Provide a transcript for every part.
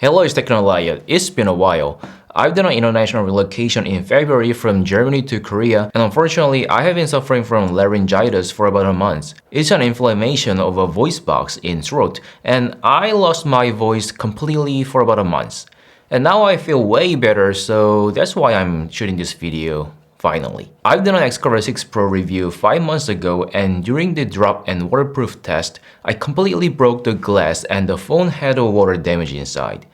Hello, it's Technologian. It's been a while. I've done an international relocation in February from Germany to Korea, and unfortunately, I have been suffering from laryngitis for about a month. It's an inflammation of a voice box in throat, and I lost my voice completely for about a month. And now I feel way better, so that's why I'm shooting this video. Finally. I've done an Xcover 6 Pro review 5 months ago, and during the drop and waterproof test, I completely broke the glass and the phone had a water damage inside.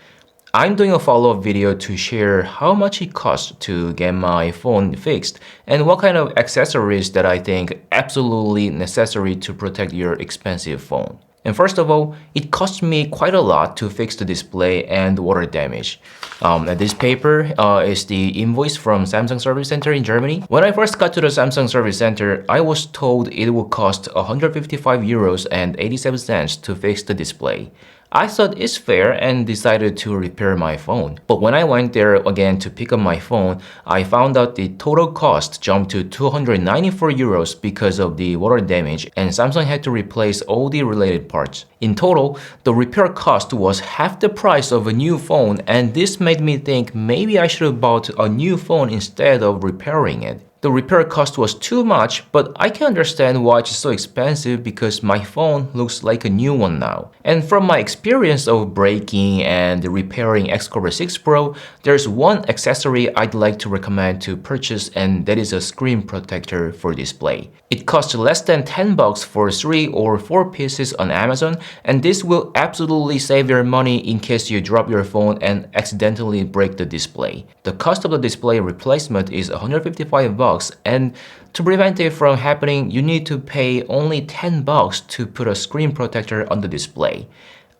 I'm doing a follow-up video to share how much it costs to get my phone fixed and what kind of accessories that I think absolutely necessary to protect your expensive phone. And first of all, it cost me quite a lot to fix the display and water damage. And this paper is the invoice from Samsung Service Center in Germany. When I first got to the Samsung Service Center, I was told it would cost 155 euros and 87 cents to fix the display. I thought it's fair and decided to repair my phone. But when I went there again to pick up my phone, I found out the total cost jumped to 294 euros because of the water damage, and Samsung had to replace all the related parts. In total, the repair cost was half the price of a new phone, and this made me think maybe I should have bought a new phone instead of repairing it. The repair cost was too much, but I can understand why it's so expensive because my phone looks like a new one now. And from my experience of breaking and repairing Xcover 6 Pro, there's one accessory I'd like to recommend to purchase, and that is a screen protector for display. It costs less than 10 bucks for 3 or 4 pieces on Amazon, and this will absolutely save your money in case you drop your phone and accidentally break the display. The cost of the display replacement is 155 bucks. And to prevent it from happening, you need to pay only 10 bucks to put a screen protector on the display.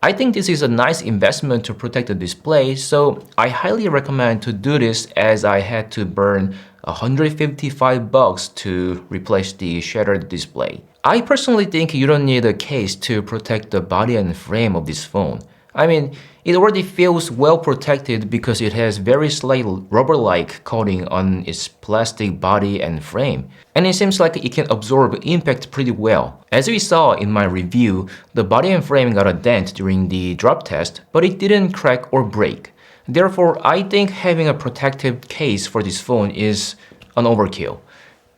I think this is a nice investment to protect the display, so I highly recommend to do this as I had to burn 155 bucks to replace the shattered display. I personally think you don't need a case to protect the body and frame of this phone. I mean, it already feels well protected because it has very slight rubber-like coating on its plastic body and frame. And it seems like it can absorb impact pretty well. As we saw in my review, the body and frame got a dent during the drop test, but it didn't crack or break. Therefore, I think having a protective case for this phone is an overkill.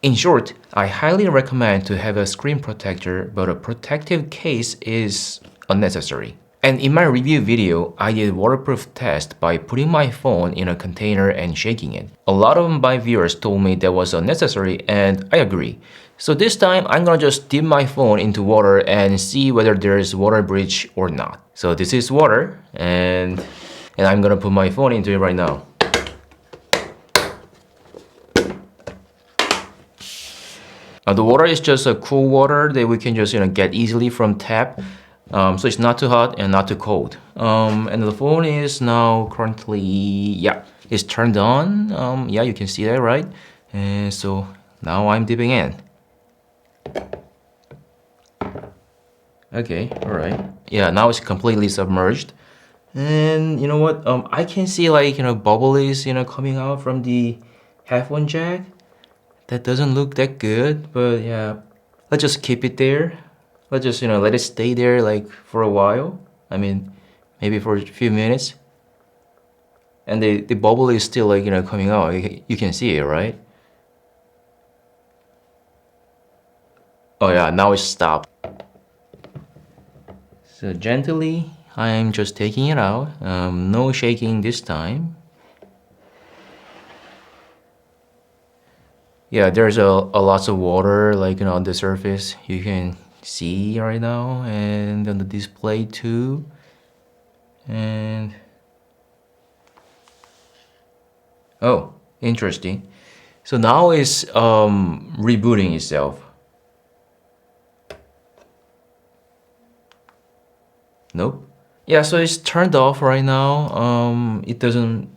In short, I highly recommend to have a screen protector, but a protective case is unnecessary. And in my review video, I did waterproof test by putting my phone in a container and shaking it. A lot of my viewers told me that was unnecessary, and I agree. So this time, I'm gonna just dip my phone into water and see whether there's water breach or not. So this is water, and I'm gonna put my phone into it right now. Now the water is just a cool water that we can just get easily from tap. So it's not too hot and not too cold. And the phone is now currently, yeah, it's turned on. Yeah, you can see that, right? And so now I'm dipping in. Okay, all right. Yeah, now it's completely submerged. And you know what? I can see bubbles, coming out from the headphone jack. That doesn't look that good, but yeah, let's just keep it there. Let's just, let it stay there for a while. I mean, maybe for a few minutes. And the bubble is still coming out. You can see it, right? Oh yeah, now it's stopped. So gently, I'm just taking it out. No shaking this time. Yeah, there's a lots of water on the surface. You can see right now, and on the display too. And oh, interesting. So now it's rebooting itself. Nope. Yeah, so it's turned off right now. It doesn't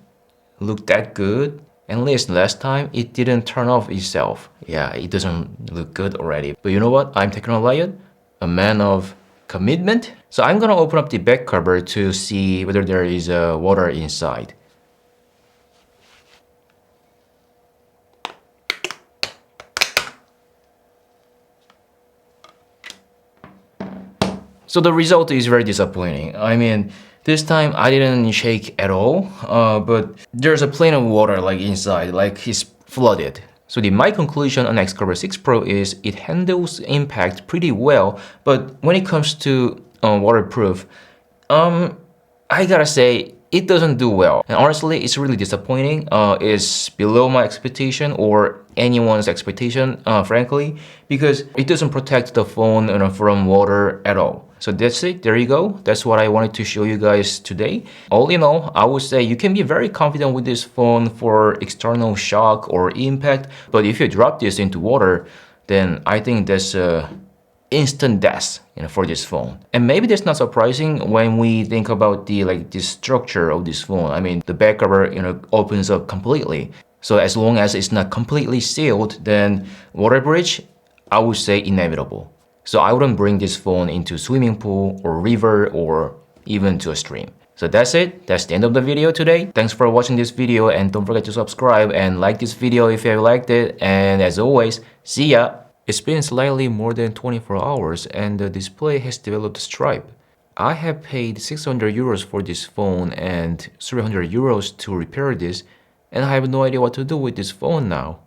look that good. At least last time it didn't turn off itself. Yeah, it doesn't look good already. But you know what? I'm Technologian, a man of commitment. So I'm gonna open up the back cover to see whether there is water inside. So the result is very disappointing. I mean, This time I didn't shake at all, but there's a plane of water like inside, like it's flooded. So my conclusion on Xcover 6 Pro is it handles impact pretty well, but when it comes to waterproof, I gotta say, it doesn't do well. And honestly, it's really disappointing. It's below my expectation or anyone's expectation, frankly, because it doesn't protect the phone from water at all. So that's it, there you go. That's what I wanted to show you guys today. All in all, I would say you can be very confident with this phone for external shock or impact, but if you drop this into water, then I think that's instant death for this phone. And maybe that's not surprising when we think about the structure of this phone. I mean, the back cover opens up completely. So as long as it's not completely sealed, then water breach, I would say inevitable. So I wouldn't bring this phone into swimming pool or river or even to a stream. So that's it. That's the end of the video today. Thanks for watching this video, and don't forget to subscribe and like this video if you liked it. And as always, see ya! It's been slightly more than 24 hours and the display has developed stripe. I have paid 600 euros for this phone and 300 euros to repair this, and I have no idea what to do with this phone now.